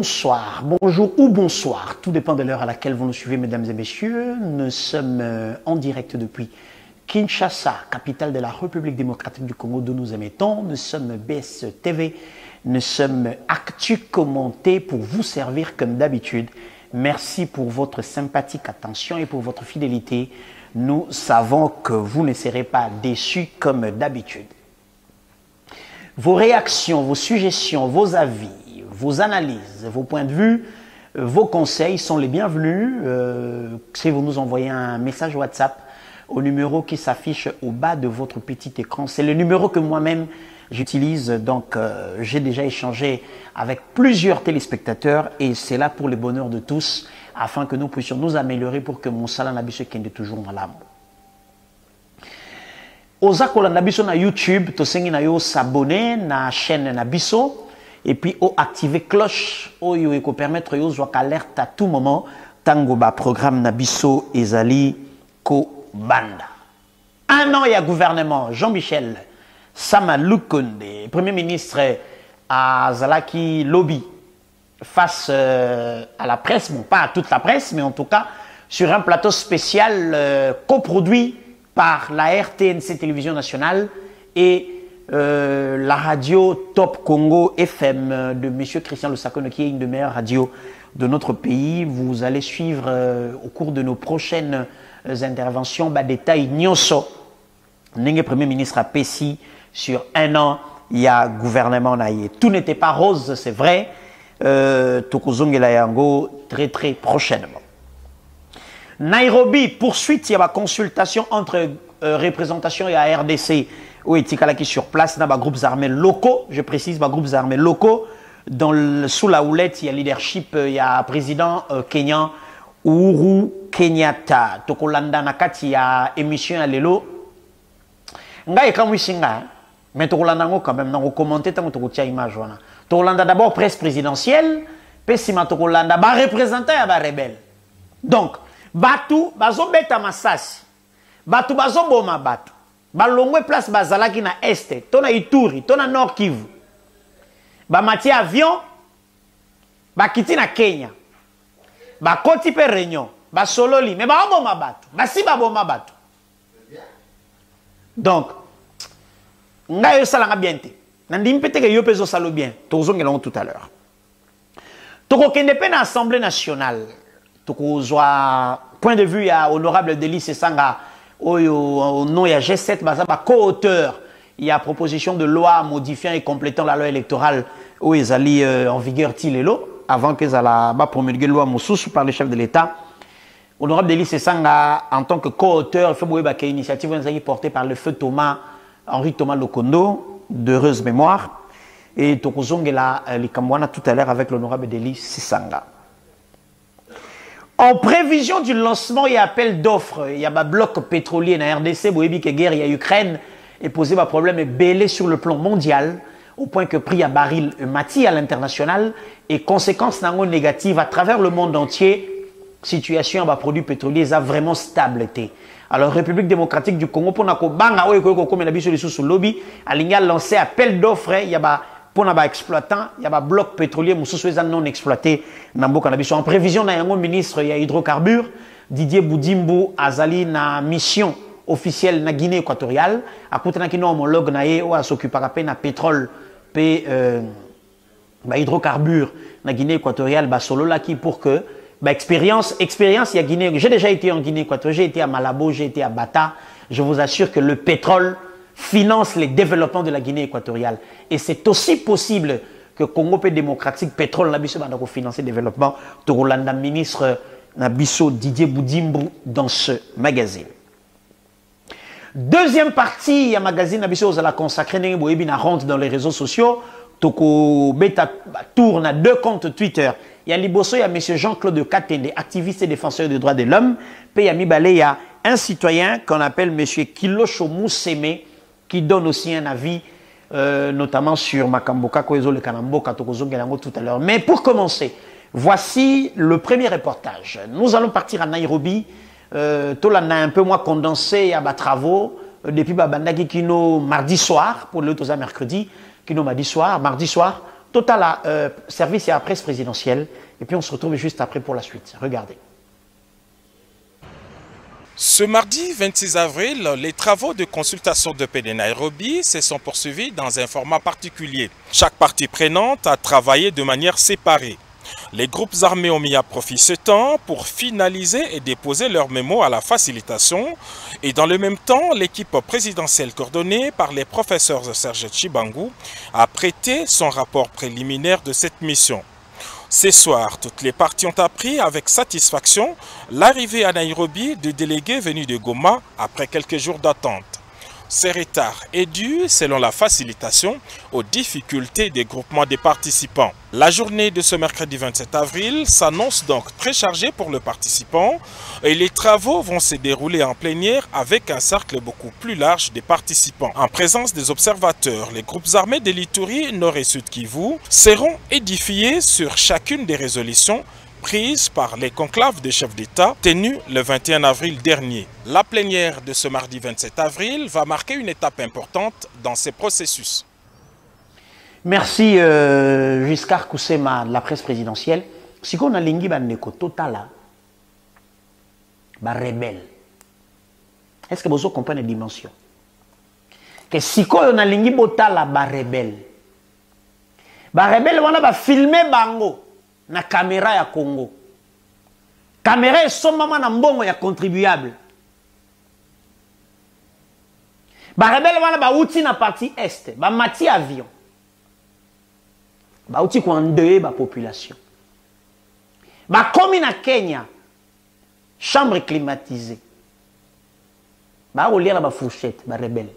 bonsoir, bonjour ou bonsoir, tout dépend de l'heure à laquelle vous nous suivez, mesdames et messieurs. Nous sommes en direct depuis Kinshasa, capitale de la République démocratique du Congo, d'où nous émettons. Nous sommes BS TV, nous sommes Actu Commenté pour vous servir comme d'habitude. Merci pour votre sympathique attention et pour votre fidélité. Nous savons que vous ne serez pas déçus comme d'habitude. Vos réactions, vos suggestions, vos avis, vos analyses, vos points de vue, vos conseils sont les bienvenus. Si vous nous envoyez un message WhatsApp au numéro qui s'affiche au bas de votre petit écran, c'est le numéro que moi-même j'utilise. Donc, j'ai déjà échangé avec plusieurs téléspectateurs et c'est là pour le bonheur de tous afin que nous puissions nous améliorer pour que mon salon n'abisse qu'un toujours malade. Oza kolanda biso na YouTube, tosengi na yo s'abonner na chaîne na biso et puis activer cloche oyo eko permettre yo zwaka alerte à tout moment tango ba programme na biso ezali ko banda. Un an ya gouvernement Jean-Michel Sama Lukonde, Premier ministre à Zalaki Lobby face à la presse, bon pas à toute la presse mais en tout cas sur un plateau spécial coproduit par la RTNC Télévision Nationale et la radio Top Congo FM de M. Christian Lusakone, qui est une des meilleures radios de notre pays. Vous allez suivre au cours de nos prochaines interventions détails Nyonso, Nenge Premier ministre à Pessi sur un an, il y a gouvernement naïe. Tout n'était pas rose, c'est vrai. Tokozongela Yango très très prochainement. Nairobi, poursuite, il y a une consultation entre représentation et la RDC où est qui sur place dans les groupes armés locaux, je précise, les groupes armés locaux. Sous la houlette, il y a leadership, il y a président kenyan Uhuru Kenyatta. Tokolanda nakati, il y a émission à l'élo. Nga ekamwi singa, mais tokolanda ngo quand même, nango commenter tant que tu as image. Tokolanda d'abord presse présidentielle, puis si ma tokolanda ba représentant ya ba rebelle. Donc, Batu, bazo beta masasi. Batu bazo boma batu. Balongwe place bazalaki na este, tona Ituri, tona Nord Kivu. Ba mati avion, ba kiti na Kenya. Ba koti pe Réunion, ba sololi, mais ba boma batu. Ba si ba boma batu. Donc, nga yo salanga bien te. Nandi mpete ke yo pezo salo bien. Tozongela tout à l'heure. Toko kende pe na Assemblée nationale. Point de vue à honorable Delis Sanga au nom il y a G7 co-auteur il y a proposition de loi modifiant et complétant la loi électorale où ils allaient en vigueur tilelo avant qu'ils allaient promulguer la loi Moussous par le chef de l'État. Honorable Delis Sanga en tant que co-auteur il faut que initiative portée par le feu Henri Thomas Lokondo d'heureuse mémoire et Tokozongela Likambwana tout à l'heure avec l'honorable Delis Sanga. En prévision du lancement et appel d'offres, il y a un bloc pétrolier dans la RDC, guerre, il y a Ukraine, et posé un problème est belé sur le plan mondial, au point que prix à baril mati à l'international, et conséquences négatives à travers le monde entier, situation à produits pétroliers a vraiment stable été. Alors, République démocratique du Congo, pour nous lobby, a lancé appel d'offres, il y a pour les exploitants, il y a un bloc pétrolier non exploité. En prévision, il y a un ministre il y a hydrocarbures, Didier Boudimbo Azali, na mission officielle na Guinée équatoriale. À côté de nos homologues, on s'occupe de pétrole et hydrocarbures na Guinée équatoriale, solo là qui pour que expérience, il y a Guinée. J'ai déjà été en Guinée équatoriale, j'ai été à Malabo, j'ai été à Bata. Je vous assure que le pétrole finance les développements de la Guinée équatoriale. Et c'est aussi possible que Congo démocratique, pétrole, la biso va financer le développement. Torolanda ministre Nabiso Didier Boudimbo dans ce magazine. Deuxième partie, il y a un magazine Nabiso qui a consacré na rentre dans les réseaux sociaux. Toko beta tourne à 2 comptes Twitter. Il y a Liboso, il y a M. Jean-Claude Katende, activiste et défenseur des droits de l'homme. Puis il y a Mibale, il y a un citoyen qu'on appelle M. Kilosho Mousseme, qui donne aussi un avis, notamment sur Makamboka, Koezo, le Kanamboka, Tokozo, Gelango tout à l'heure. Mais pour commencer, voici le premier reportage. Nous allons partir à Nairobi. Tolana un peu moins condensé à bas travaux. Depuis Babandaki Kino mardi soir, pour le Tosa mercredi, Kino mardi soir, Total service et à presse présidentielle. Et puis on se retrouve juste après pour la suite. Regardez. Ce mardi 26 avril, les travaux de consultation de paix de Nairobi se sont poursuivis dans un format particulier. Chaque partie prenante a travaillé de manière séparée. Les groupes armés ont mis à profit ce temps pour finaliser et déposer leurs mémos à la facilitation. Et dans le même temps, l'équipe présidentielle coordonnée par les professeurs Serge Chibangu a prêté son rapport préliminaire de cette mission. Ce soir, toutes les parties ont appris avec satisfaction l'arrivée à Nairobi du délégué venu de Goma après quelques jours d'attente. Ce retard est dû, selon la facilitation, aux difficultés des groupements des participants. La journée de ce mercredi 27 avril s'annonce donc très chargée pour le participant et les travaux vont se dérouler en plénière avec un cercle beaucoup plus large des participants. En présence des observateurs, les groupes armés de l'Ituri, Nord et Sud Kivu seront édifiés sur chacune des résolutions prises par les conclaves des chefs d'État tenus le 21 avril dernier. La plénière de ce mardi 27 avril va marquer une étape importante dans ces processus. Merci Giscard Koussema de la presse présidentielle. Si on a lingi bandeko totala ba rebelle. Est-ce que vous comprenez la dimension? Que si on a lingi botala ba rebelle. Ba rebelle wana ba filmer bango na caméra ya Congo. Caméra sommama na mbongo ya contribuable. Ba rebelle wana ba uti na partie est, ba mati avion. Ba uti ko endeuiller ba population. Ba komi na Kenya, chambre climatisée. Ba o lire ba fourchette, ba rebelle.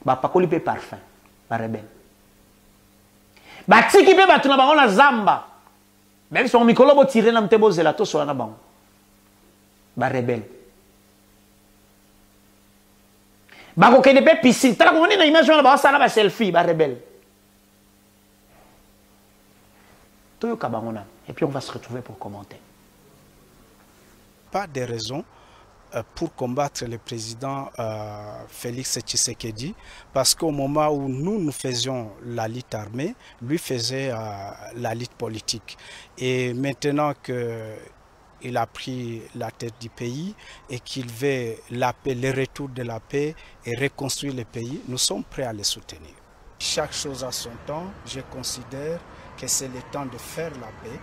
Ba pakoli pe parfum, ba rebelle. Batiki pe batuna bango na zamba. Même si on mikolo bo tirer na mtebo zelato so na bango. Ba rebelle. Ba ko kende pe piscine. Tala ko na image na ba sala ba selfie ba rebelle. Tout bango na. Et puis on va se retrouver pour commenter. Pas de raison pour combattre le président Félix Tshisekedi, parce qu'au moment où nous faisions la lutte armée, lui faisait la lutte politique. Et maintenant qu'il a pris la tête du pays et qu'il veut la paix, le retour de la paix et reconstruire le pays, nous sommes prêts à le soutenir. Chaque chose a son temps. Je considère que c'est le temps de faire la paix.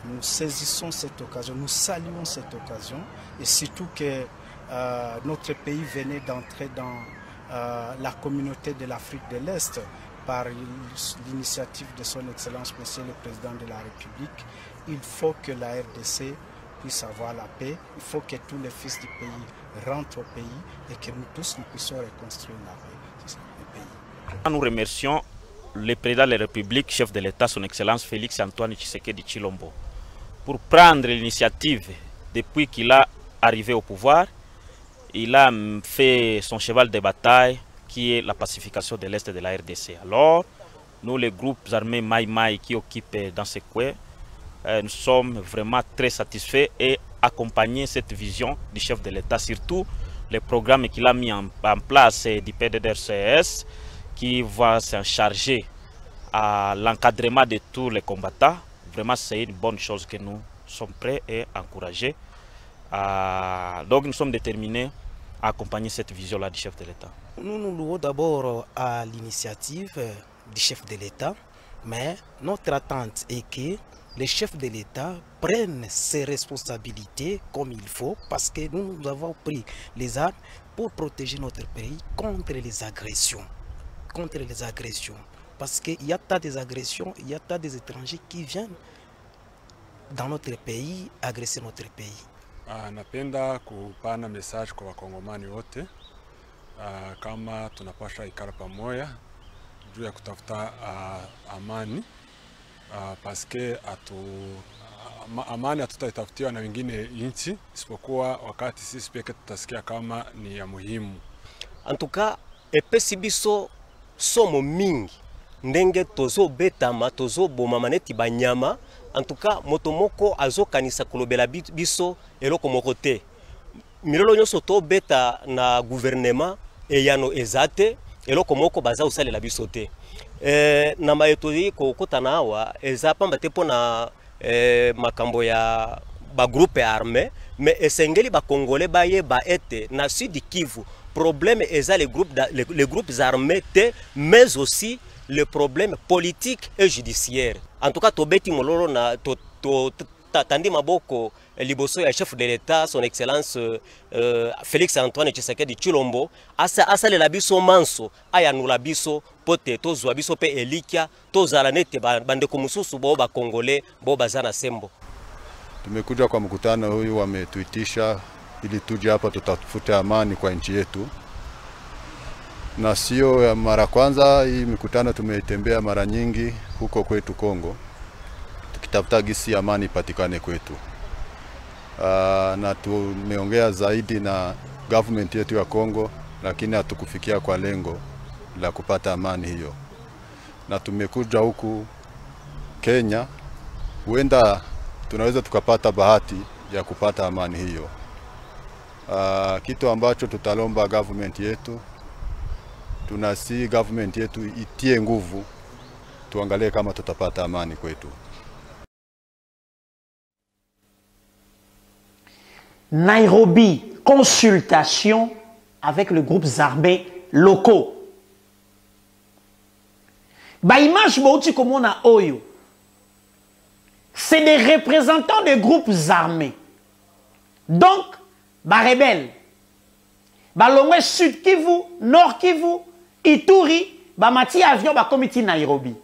Nous saisissons cette occasion, nous saluons cette occasion et surtout que notre pays venait d'entrer dans la communauté de l'Afrique de l'Est par l'initiative de son Excellence Monsieur le Président de la République. Il faut que la RDC puisse avoir la paix, il faut que tous les fils du pays rentrent au pays et que nous tous nous puissions reconstruire la paix du pays. Nous remercions le président de la République, chef de l'État, son Excellence Félix Antoine Tshisekedi Tshilombo, pour prendre l'initiative depuis qu'il a arrivé au pouvoir. Il a fait son cheval de bataille qui est la pacification de l'Est de la RDC. Alors, nous, les groupes armés Maï Maï qui occupent dans ce coin, nous sommes vraiment très satisfaits et accompagnés cette vision du chef de l'État, surtout les programmes qu'il a mis en place du PDDRCS, qui va s'en charger à l'encadrement de tous les combattants. Vraiment, c'est une bonne chose que nous sommes prêts et encouragés. Donc, nous sommes déterminés à accompagner cette vision-là du chef de l'État. Nous nous louons d'abord à l'initiative du chef de l'État, mais notre attente est que les chefs de l'État prennent ses responsabilités comme il faut, parce que nous avons pris les armes pour protéger notre pays contre les agressions. Parce qu'il y a tas des agressions, il y a tas des étrangers qui viennent dans notre pays agresser notre pays. Napenda kupana message kwa wakongomani wote kama tunapasha ikara pamoja juu ya kutafuta amani paske amani hatutaitafutiwa na wengine nchi isipokuwa wakati sisi pekee tutasikia kama ni ya muhimu. En tout cas, epesi biso somo mingi ndenge tozo betama tozo bomama neti banyama. En tout cas, motomoko azo kanisa kolobela biso eloko moko te. Milolo nyonso to beta na gouvernement eyano ezate eloko moko baza osalela biso te. Na maetoyi kokotana awa eza pamba te mpona makambo ya bagroupe armé, mais esengeli bakongole bayeba ete na Sud Kivu problème eza les groupes armés te, mais aussi le problème politique et judiciaire. En tout cas tobeti mololo na tandi maboko liboso ya chef de l'État son excellence Félix Antoine Tshisekedi Tshilombo asalela biso manso ayanula biso pote tozwa biso pe elikia tozala nete bandeko mususu bo bakongole bo bazana sembo. Tumekuja kwa mkutano huyu, wametuitisha ili tuje hapa tutafute amani kwa nchi yetu, na sio mara kwanza. Hii mikutano tumeitembea mara nyingi huko kwetu Kongo, tukitafuta gisi amani patikane kwetu. Na tumeongea zaidi na government yetu ya Kongo, lakini hatukufikia kwa lengo la kupata amani hiyo. Na tumekuja huku Kenya, huenda tunaweza tukapata bahati ya kupata amani hiyo. Kitu ambacho tutalomba government yetu, tunasi government yetu itie nguvu, tuangalie kama tutapata amani kwetu. Nairobi, consultation avec les groupes armés locaux. Ba image bauti comme on a oyo. C'est des représentants des groupes armés. Donc, ba rebelle. Ba Lomé Sud Kivu, Nord Kivu, Ituri, ba mati avion ba comité Nairobi.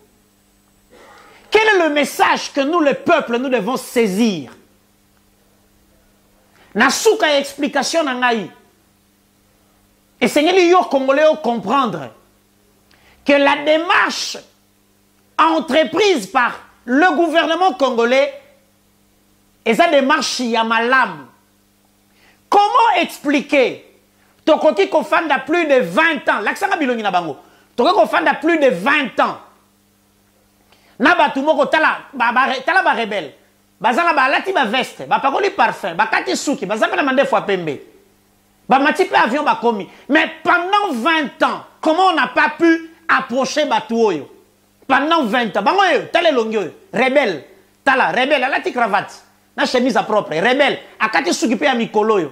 Quel est le message que nous, le peuple, nous devons saisir? Nasuka explication nangai. Et Seigneur yo Congolais comprendre que la démarche entreprise par le gouvernement congolais est une démarche yamalam. Comment expliquer Tokoki Kofanda a plus de 20 ans, l'accent à Bilongi na bango. Tokoki Kofanda a plus de 20 ans. Nabatumoko tala ba rebelle. Bazala ba lati ba veste, ba pakoli parfum, ba kati souki, bazala na mande fois pembe. Ba mati pe avion ba komi. Mais pendant 20 ans, comment on n'a pas pu approcher Batouoyo? Pendant 20 ans, bango yo, tale longyo, rebelle, tala, rebelle, alati cravate, na chemise à propre, rebelle, akati souki pe ya mikolo yo.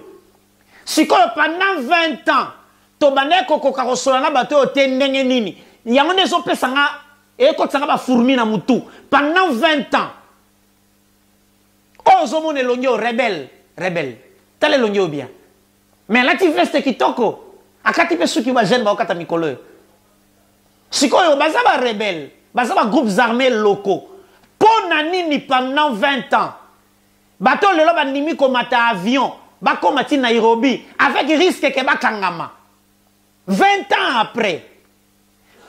Sikoyo pendant 20 ans, to bande koko karosola na bato yo te ndenge nini. Yango nezo pesa nga, eko tsanga ba fourmi na mutu. Pendant 20 ans, Ozomone longyo rebelle, rebelle. Tale longyo bien. Mais là tu veste kitoko. Akati pe suki ba jeune ba okata mikolo. Sikoyo bazaba rebelle, bazaba groupes armés locaux. Pona nini pendant 20 ans. Bato lelo ba nimi komata avion, ba komati Nairobi avec risque que ba kangama. 20 ans après.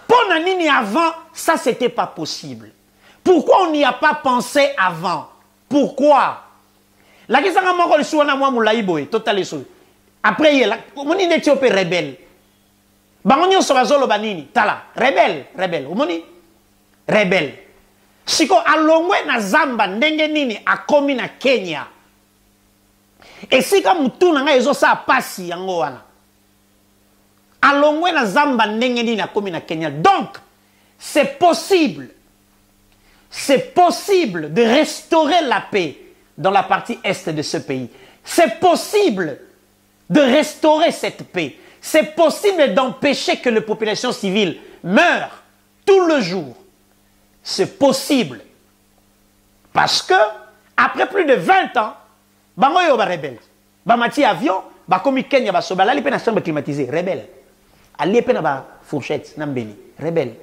Pona nini avant, ça c'était pas possible. Pourquoi on n'y a pas pensé avant? Pourquoi? La question est encore sur un mois moulaïboy, total et après il là, on est éthiopé rebelle. Bangonio sobazolo banini, tala, rebelle, rebelle, omoni, rebelle. Siko alongwe na zamba ndenge nini akomi na Kenya. Et si comme mutu na nga ezo sa pasi yango wana. Alongwe na zamba ndenge nini akomi na Kenya. Donc, c'est possible. C'est possible de restaurer la paix dans la partie est de ce pays. C'est possible de restaurer cette paix. C'est possible d'empêcher que les populations civiles meurent tout le jour. C'est possible. Parce que, après plus de 20 ans, bangoyo ba rebelle. Ba mati avion, ba komi Kenya ba soba, lali pe na chambre climatisée, rebelle. Ali pe na ba fourchette, nambeli, rebelle.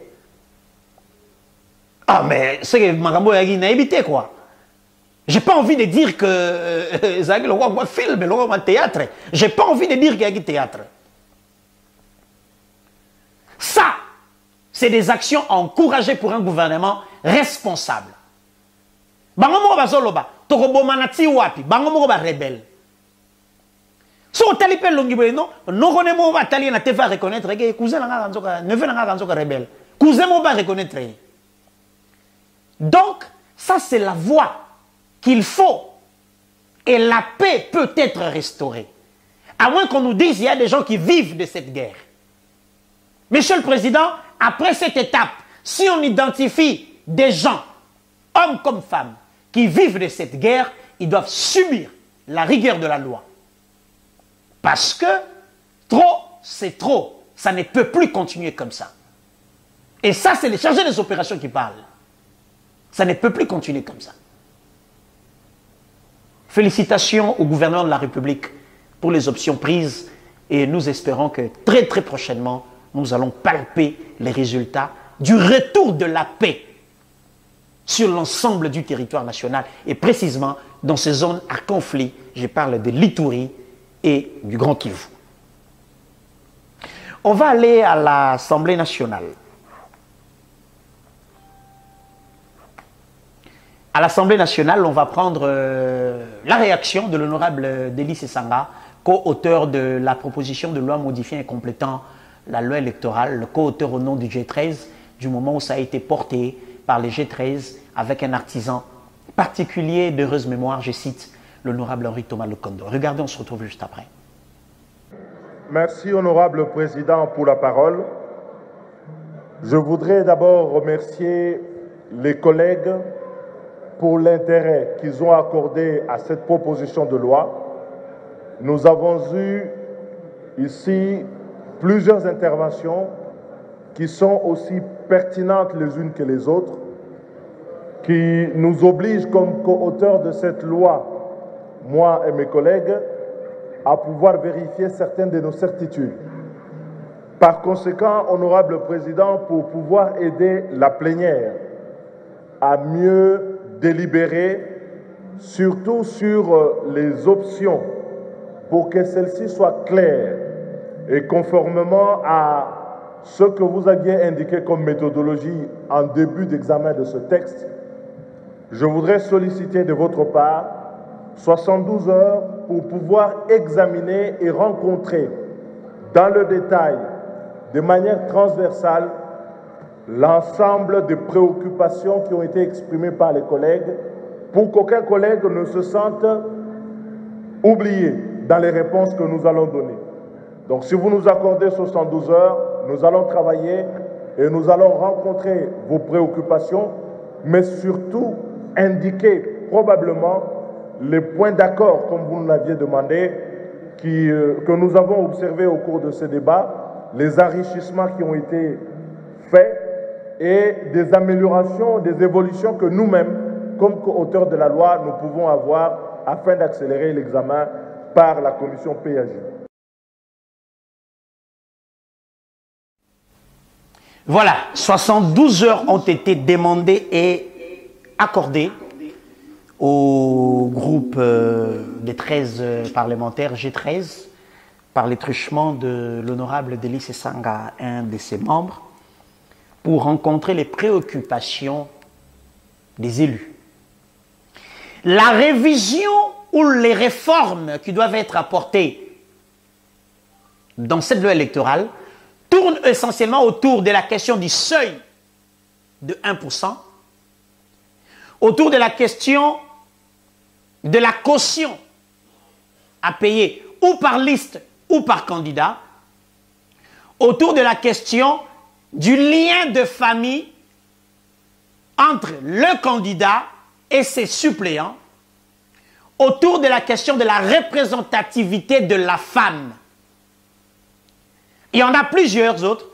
Ah, mais c'est que Magambo a évité quoi. J'ai pas envie de dire que le roi film, le roi théâtre. J'ai pas envie de dire qu'il y a du théâtre. Ça, c'est des actions encouragées pour un gouvernement responsable. Bangomo bazoloba, tokobomanati wapi, bangomo ba rebelle. So tali pe longibo non, non connaît mo ba tali na te va reconnaître que cousin nga kanzoka, neveu nga kanzoka rebelle. Cousin mo ba reconnaître. Donc, ça c'est la voie qu'il faut. Et la paix peut être restaurée. À moins qu'on nous dise qu'il y a des gens qui vivent de cette guerre. Monsieur le Président, après cette étape, si on identifie des gens, hommes comme femmes, qui vivent de cette guerre, ils doivent subir la rigueur de la loi. Parce que trop, c'est trop. Ça ne peut plus continuer comme ça. Et ça, c'est les chargés des opérations qui parlent. Ça ne peut plus continuer comme ça. Félicitations au gouvernement de la République pour les options prises et nous espérons que très très prochainement, nous allons palper les résultats du retour de la paix sur l'ensemble du territoire national et précisément dans ces zones à conflit. Je parle de l'Ituri et du Grand Kivu. On va aller à l'Assemblée nationale. À l'Assemblée nationale, on va prendre la réaction de l'honorable Delis Esanga, co-auteur de la proposition de loi modifiant et complétant la loi électorale, le co-auteur au nom du G13, du moment où ça a été porté par les G13 avec un artisan particulier d'heureuse mémoire, je cite l'honorable Henri Thomas Lokondo. Regardez, on se retrouve juste après. Merci, honorable président, pour la parole. Je voudrais d'abord remercier les collègues pour l'intérêt qu'ils ont accordé à cette proposition de loi. Nous avons eu ici plusieurs interventions qui sont aussi pertinentes les unes que les autres, qui nous obligent comme co-auteurs de cette loi, moi et mes collègues, à pouvoir vérifier certaines de nos certitudes. Par conséquent, honorable président, pour pouvoir aider la plénière à mieux délibérer, surtout sur les options, pour que celles-ci soient claires et conformément à ce que vous aviez indiqué comme méthodologie en début d'examen de ce texte, je voudrais solliciter de votre part 72 heures pour pouvoir examiner et rencontrer dans le détail, de manière transversale, l'ensemble des préoccupations qui ont été exprimées par les collègues pour qu'aucun collègue ne se sente oublié dans les réponses que nous allons donner. Donc si vous nous accordez 72 heures, nous allons travailler et nous allons rencontrer vos préoccupations, mais surtout indiquer probablement les points d'accord, comme vous nous l'aviez demandé, que nous avons observés au cours de ce débat, les enrichissements qui ont été faits et des améliorations, des évolutions que nous-mêmes, comme auteurs de la loi, nous pouvons avoir afin d'accélérer l'examen par la commission PAG. Voilà, 72 heures ont été demandées et accordées au groupe des 13 parlementaires G13 par les truchements de l'honorable Delis Esanga, un de ses membres, pour rencontrer les préoccupations des élus. La révision ou les réformes qui doivent être apportées dans cette loi électorale tournent essentiellement autour de la question du seuil de 1%, autour de la question de la caution à payer ou par liste ou par candidat, autour de la question du lien de famille entre le candidat et ses suppléants, autour de la question de la représentativité de la femme. Il y en a plusieurs autres,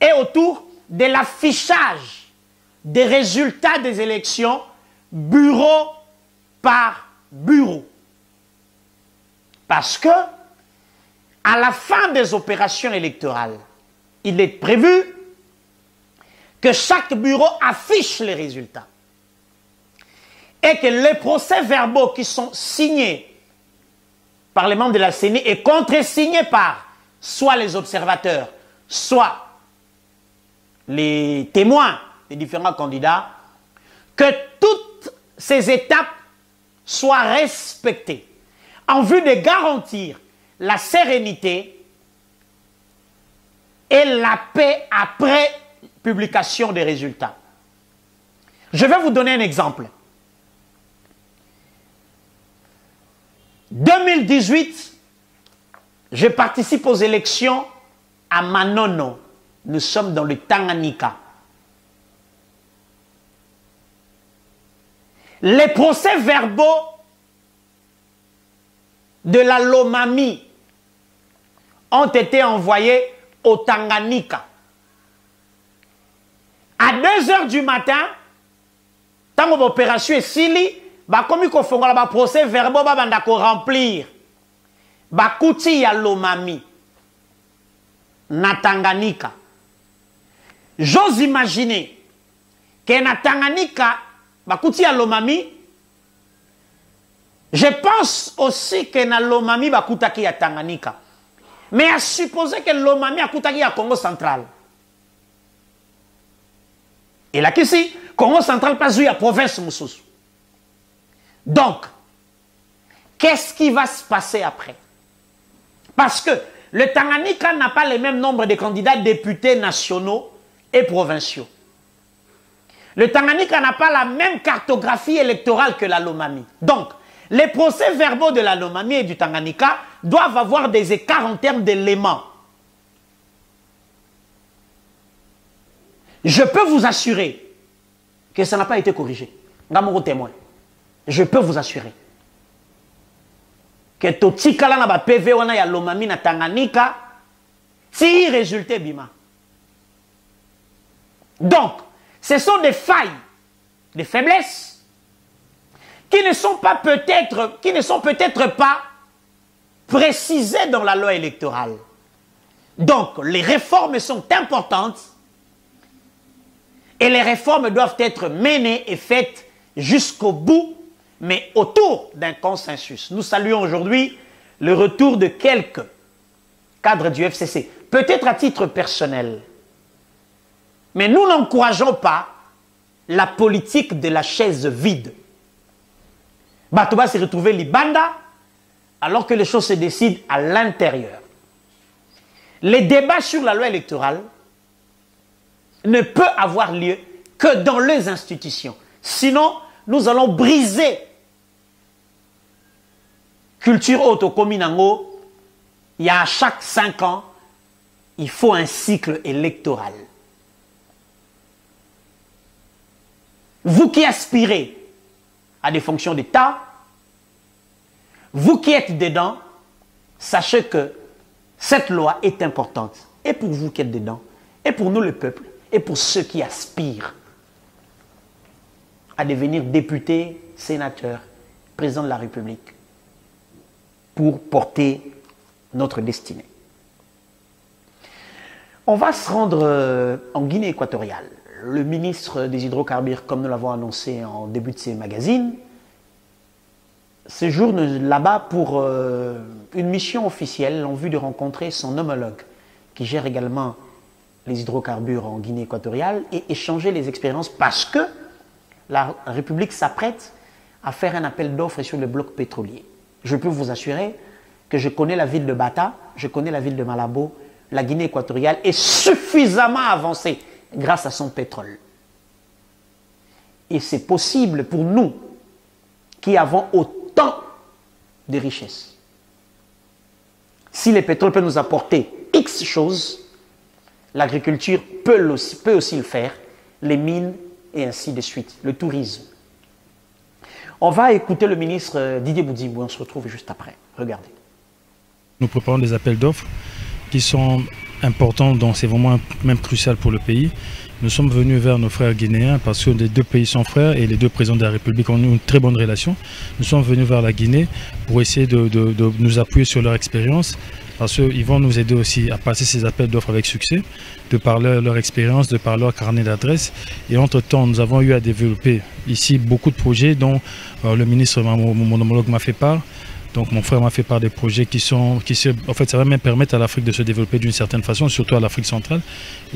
et autour de l'affichage des résultats des élections bureau par bureau. Parce que, à la fin des opérations électorales, il est prévu que chaque bureau affiche les résultats. Et que les procès-verbaux qui sont signés par les membres de la CENI et contresignés par soit les observateurs, soit les témoins des différents candidats, que toutes ces étapes soient respectées en vue de garantir la sérénité et la paix après publication des résultats. Je vais vous donner un exemple. 2018, je participe aux élections à Manono, Nous sommes dans le Tanganyika. Les procès-verbaux de la Lomami ont été envoyés au Tanganyika. À 2 h du matin, tant que l'opération est sili, comme il faut faire procès-verbaux, il faut remplir. Bakuti ya Lomami na Tanganyika. J'ose imaginer que na Tanganyika, bakuti ya Lomami, je pense aussi que na Lomami bakutaki ya Tanganyika. Mais à supposer que Lomami akutaki ya Congo central. Et là qu'ici, Congo central pas eu à province Moussous. Donc, qu'est-ce qui va se passer après? Parce que le Tanganyika n'a pas le même nombre de candidats députés nationaux et provinciaux. Le Tanganyika n'a pas la même cartographie électorale que la Lomami. Donc, les procès-verbaux de la Lomami et du Tanganyika doivent avoir des écarts en termes d'éléments. Je peux vous assurer que ça n'a pas été corrigé. Ngamoro témoin. Je peux vous assurer que totikala na ba PV wana ya Lomami na Tanganyika si résulté bima. Donc, ce sont des failles, des faiblesses qui ne sont peut-être pas précisées dans la loi électorale. Donc, les réformes sont importantes et les réformes doivent être menées et faites jusqu'au bout, mais autour d'un consensus. Nous saluons aujourd'hui le retour de quelques cadres du FCC, peut-être à titre personnel. Mais nous n'encourageons pas la politique de la chaise vide. Batouba s'est retrouvé Libanda, alors que les choses se décident à l'intérieur. Les débats sur la loi électorale ne peuvent avoir lieu que dans les institutions. Sinon, nous allons briser culture auto-communango. Il y a à chaque 5 ans, il faut un cycle électoral. Vous qui aspirez à des fonctions d'État, vous qui êtes dedans, sachez que cette loi est importante. Et pour vous qui êtes dedans, et pour nous le peuple, et pour ceux qui aspirent à devenir députés, sénateurs, président de la République, pour porter notre destinée. On va se rendre en Guinée équatoriale. Le ministre des hydrocarbures, comme nous l'avons annoncé en début de ces magazines, séjourne là-bas pour une mission officielle en vue de rencontrer son homologue qui gère également les hydrocarbures en Guinée équatoriale et échanger les expériences parce que la République s'apprête à faire un appel d'offres sur le bloc pétrolier. Je peux vous assurer que je connais la ville de Bata, je connais la ville de Malabo, la Guinée équatoriale est suffisamment avancée grâce à son pétrole. Et c'est possible pour nous qui avons autant de richesses. Si le pétrole peut nous apporter X choses, l'agriculture peut aussi le faire, les mines et ainsi de suite, le tourisme. On va écouter le ministre Didier Boudzimou, on se retrouve juste après. Regardez. Nous préparons des appels d'offres qui sont importants, donc c'est vraiment même crucial pour le pays. Nous sommes venus vers nos frères guinéens parce que les 2 pays sont frères et les 2 présidents de la République ont une très bonne relation. Nous sommes venus vers la Guinée pour essayer de nous appuyer sur leur expérience parce qu'ils vont nous aider aussi à passer ces appels d'offres avec succès, de par leur expérience, de par leur carnet d'adresses. Et entre-temps, nous avons eu à développer ici beaucoup de projets dont le ministre, mon homologue m'a fait part. Donc mon frère m'a fait part des projets en fait, ça va même permettre à l'Afrique de se développer d'une certaine façon, surtout à l'Afrique centrale.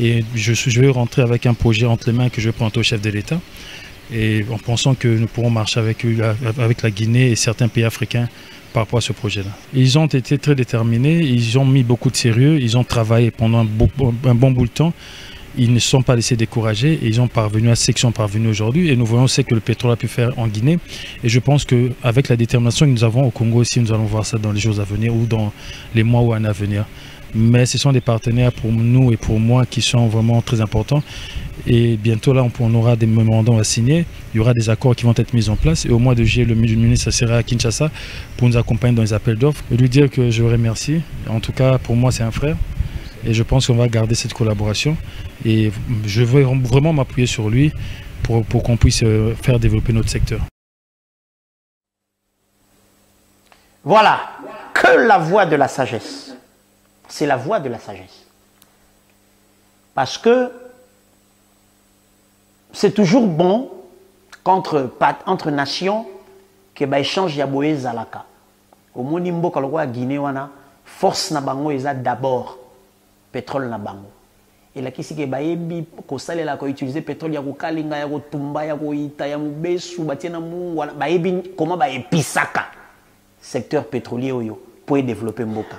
Et je vais rentrer avec un projet entre les mains que je vais présenter au chef de l'État. Et en pensant que nous pourrons marcher avec la Guinée et certains pays africains par rapport à ce projet-là. Ils ont été très déterminés, ils ont mis beaucoup de sérieux, ils ont travaillé pendant un bon bout de temps. Ils ne se sont pas laissés décourager et ils ont parvenu à ce qu'ils sont parvenus aujourd'hui. Et nous voyons ce que le pétrole a pu faire en Guinée. Et je pense qu'avec la détermination que nous avons au Congo aussi, nous allons voir ça dans les jours à venir ou dans les mois ou années à venir. mais ce sont des partenaires pour nous et pour moi qui sont vraiment très importants. Et bientôt là, on aura des mémorandums à signer, il y aura des accords qui vont être mis en place. Et au mois de juillet, le ministre sera à Kinshasa pour nous accompagner dans les appels d'offres. Et lui dire que je le remercie. En tout cas, pour moi, c'est un frère. Et je pense qu'on va garder cette collaboration. Et je veux vraiment m'appuyer sur lui pour qu'on puisse faire développer notre secteur. Voilà, que la voix de la sagesse. C'est la voix de la sagesse. Parce que c'est toujours bon entre nations que ba échange ya boye zalaka. Au moni mboka lokwa Guinée wana force na bango eza d'abord pétrole na bango. Et la kisi ke ba yebi ko salela ko utiliser pétrole ya ko kalinga ya ko tumba ya ko ita ya mubesu batiena mungu ba yebi comment ba episaka secteur pétrolier oyo pour développer mboka.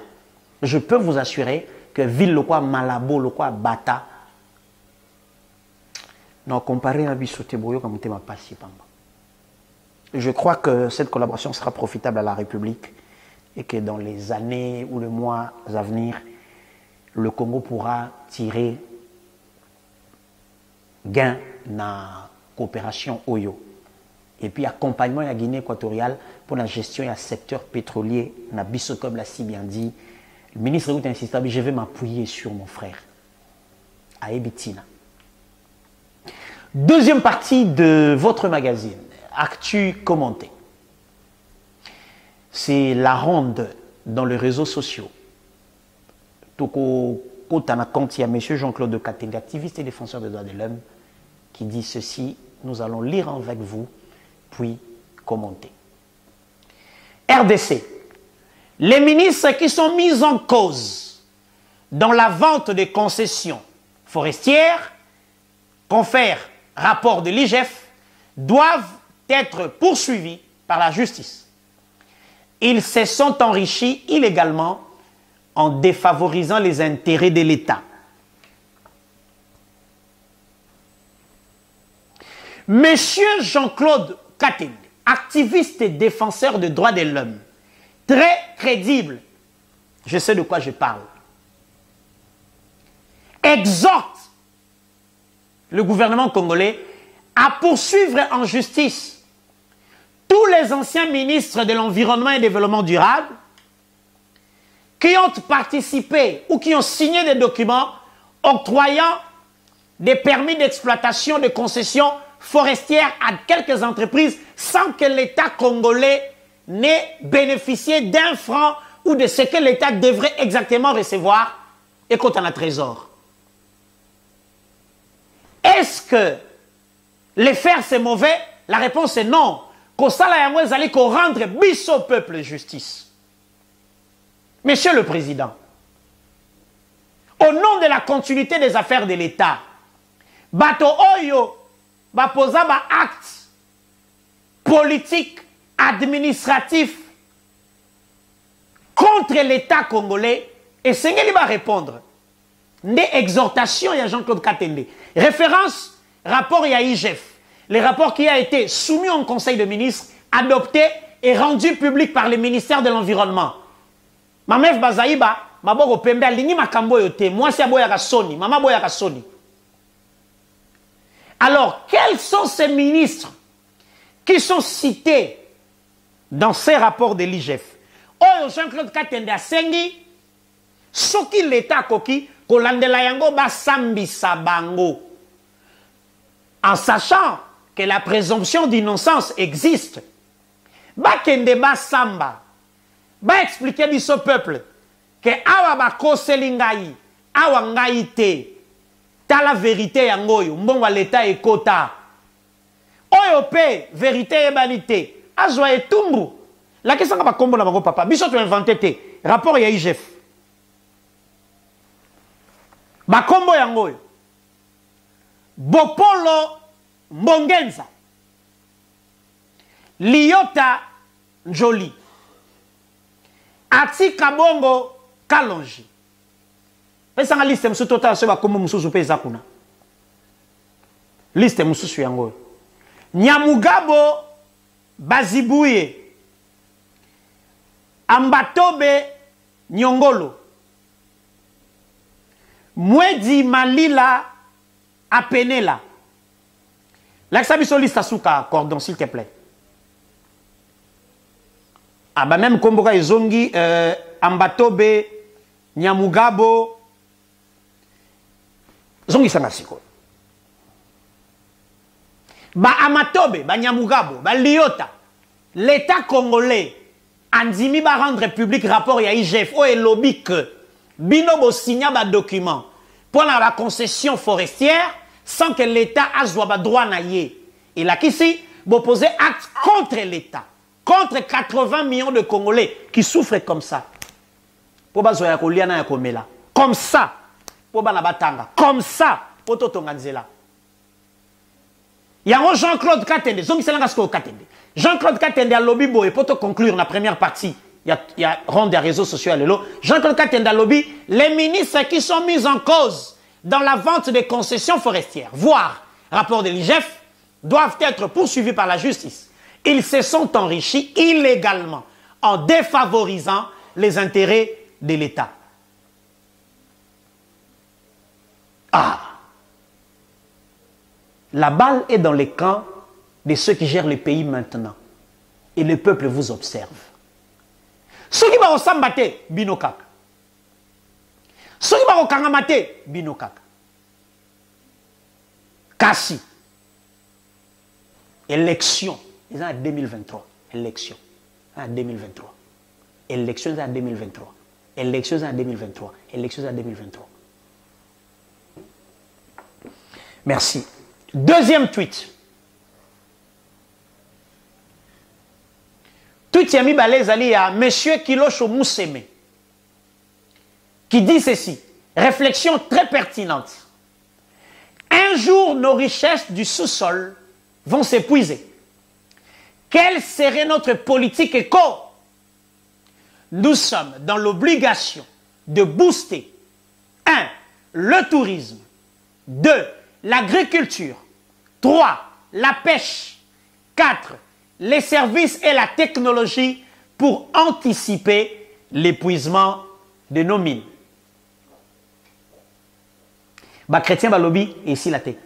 Je peux vous assurer que ville lokwa Malabo lokwa Bata non, comparé à Bissoteboyo comme thème passé. Je crois que cette collaboration sera profitable à la République et que dans les années ou les mois à venir, le Congo pourra tirer gain dans la coopération Oyo. Et puis accompagnement à la Guinée équatoriale pour la gestion du secteur pétrolier. Na Bisso, comme l'a si bien dit, le ministre est insistant, je vais m'appuyer sur mon frère, à Ebitina. Deuxième partie de votre magazine, Actu commenté. C'est la ronde dans les réseaux sociaux. Toko Kotana compte, il y a M. Jean-Claude Katende, activiste et défenseur des droits de l'homme, qui dit ceci. Nous allons lire avec vous, puis commenter. RDC. Les ministres qui sont mis en cause dans la vente des concessions forestières confèrent rapport de l'IGF, doivent être poursuivis par la justice. Ils se sont enrichis illégalement en défavorisant les intérêts de l'État. Monsieur Jean-Claude Katende, activiste et défenseur des droits de l'homme, très crédible, je sais de quoi je parle, exhorte le gouvernement congolais à poursuivre en justice tous les anciens ministres de l'environnement et du développement durable qui ont participé ou qui ont signé des documents octroyant des permis d'exploitation de concessions forestières à quelques entreprises sans que l'État congolais n'ait bénéficié d'un franc ou de ce que l'État devrait exactement recevoir et qu'on en a trésor. Est-ce que les faire c'est mauvais? La réponse est non. Qu'on rendre bis au peuple justice. Monsieur le Président, au nom de la continuité des affaires de l'État, Bato Oyo va poser un acte politique, administratif contre l'État congolais et Sengeli va répondre. Des exhortations, il y a Jean-Claude Katende. Référence, rapport, il y a IGF. Le rapport qui a été soumis au Conseil de ministres, adopté et rendu public par le ministère de l'Environnement. Mamef Bazaïba, Maboko Pembe, Lini Makambo Yote, moi c'est Aboyaka Soni, Mama Boyaka Soni. Alors, quels sont ces ministres qui sont cités dans ces rapports de l'IGF? Oh, Jean-Claude Katende a sengi, soki l'État koki, kolandela yango basambisa bango. En sachant que la présomption d'innocence existe, bakende basamba, ba expliquer biso peuple que awa ba koselingai, awa ngai te, ta la vérité yangoyo, mbongo l'État ekota. Oyo pe, vérité ebanite, azwa etumbu. La question ba kombo na bango papa, biso tu inventé te, rapport ya IGF. Ba kombo yangoyo. Bopolo Mbongenza, Liota Njoli, Ati Kabongo Kalonji. Pesa nga liste msu total seba komo msusu pesa kuna. Liste msusu yango. Nyamugabo Bazibuye, Ambatobe Nyongolo, Mwedi Malila Apenela. L'axabiso liste souka cordon s'il te plaît. Ah bah même Komboka Izongi Ambatobe Nyamugabo Zongi Sangasiko. Ba Amatobe, ba Nyamugabo, ba Liota. L'État congolais Andimi va rendre public rapport à IGF ou lobby que Binobo signa un document pour la concession forestière sans que l'État ait droit à y. Et là, ici, vous posez acte contre l'État, contre 80 millions de Congolais qui souffrent comme ça. Pour comme ça, pour comme ça, pour Totonganzela. Il y a Jean-Claude Katende, Jean-Claude Katende a lobby boy pour te conclure la première partie. Il y a ronde des réseaux sociaux. Jean-Claude Katende a lobby les ministres qui sont mis en cause dans la vente des concessions forestières, voire rapport de l'IGF, doivent être poursuivis par la justice. Ils se sont enrichis illégalement en défavorisant les intérêts de l'État. Ah! La balle est dans les camps de ceux qui gèrent le pays maintenant. Et le peuple vous observe. Ceux qui vont s'embattre, binokak. Ceux qui vont kangamate, binokak. Kassi. Élection. Ils sont en 2023. Élection. En 2023. Élection en 2023. Élection en 2023. Élection en 2023. Merci. Deuxième tweet. Tweet Yami Balezali à Monsieur Kilosho Mousseme qui dit ceci. Réflexion très pertinente. Un jour, nos richesses du sous-sol vont s'épuiser. Quelle serait notre politique éco? Nous sommes dans l'obligation de booster 1. Le tourisme. 2. L'agriculture. 3. La pêche. 4. Les services et la technologie pour anticiper l'épuisement de nos mines. Bah, chrétien, bah, lobby, et ici la tête.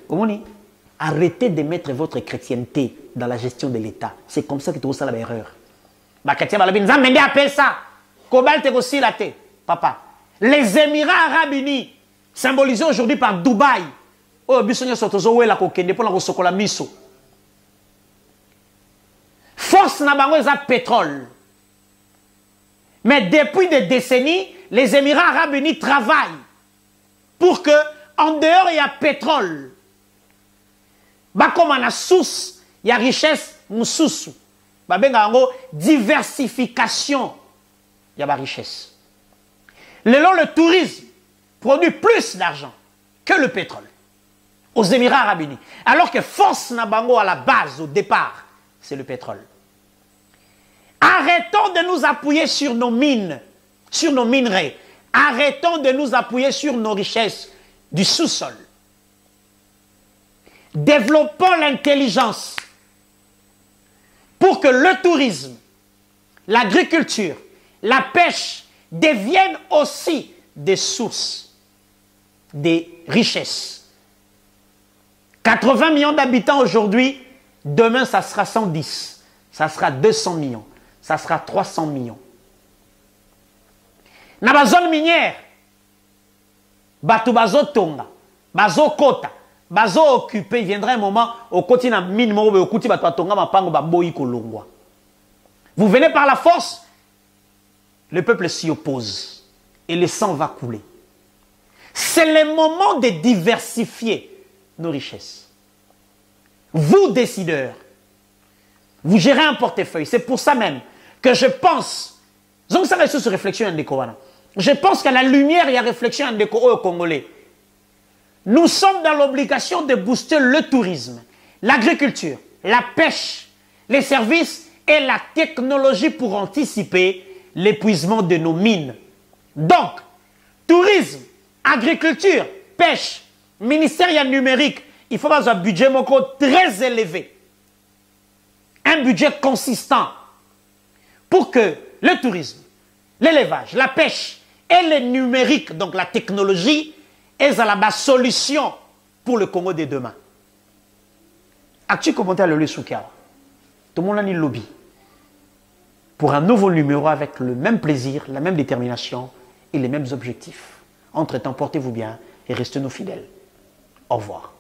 Arrêtez de mettre votre chrétienté dans la gestion de l'État. C'est comme ça que tu as la erreur. Bah, chrétien, bah, lobby, nous avons appelé ça. Kobal te aussi la tête. Papa. Les Émirats Arabes Unis, symbolisés aujourd'hui par Dubaï. Oh, bisogna sottozo la kokende pour la sokola miso. Force na bango eza pétrole. Mais depuis des décennies, les Émirats Arabes Unis travaillent pour que en dehors il y a pétrole. Ba comme na source, il y a richesse mususu. Ba benga ngo diversification. Il y a ba richesse. Le tourisme produit plus d'argent que le pétrole aux Émirats Arabes Unis. Alors que force Nabango à la base, au départ, c'est le pétrole. Arrêtons de nous appuyer sur nos mines, sur nos minerais. Arrêtons de nous appuyer sur nos richesses du sous-sol. Développons l'intelligence pour que le tourisme, l'agriculture, la pêche deviennent aussi des sources, des richesses. 80 millions d'habitants aujourd'hui, demain ça sera 110, ça sera 200 millions, ça sera 300 millions. Dans la zone minière, bato bazo tonga, bazo kota, bazo occupé, il viendra un moment au continent minimum au kuti bato tonga mapango baboyi kolongwa. Vous venez par la force, le peuple s'y oppose et le sang va couler. C'est le moment de diversifier nos richesses. Vous, décideurs, vous gérez un portefeuille. C'est pour ça même que je pense, je pense qu'à la lumière, il y a réflexion au Congolais. Nous sommes dans l'obligation de booster le tourisme, l'agriculture, la pêche, les services et la technologie pour anticiper l'épuisement de nos mines. Donc, tourisme, agriculture, pêche, ministère numérique, il faut avoir un budget très élevé. Un budget consistant pour que le tourisme, l'élevage, la pêche et le numérique, donc la technologie, est la solution pour le Congo de demain. As-tu commenté à le Soukia? Tout le monde a mis le lobby. Pour un nouveau numéro avec le même plaisir, la même détermination et les mêmes objectifs. Entre-temps, portez-vous bien et restez nos fidèles. Au revoir.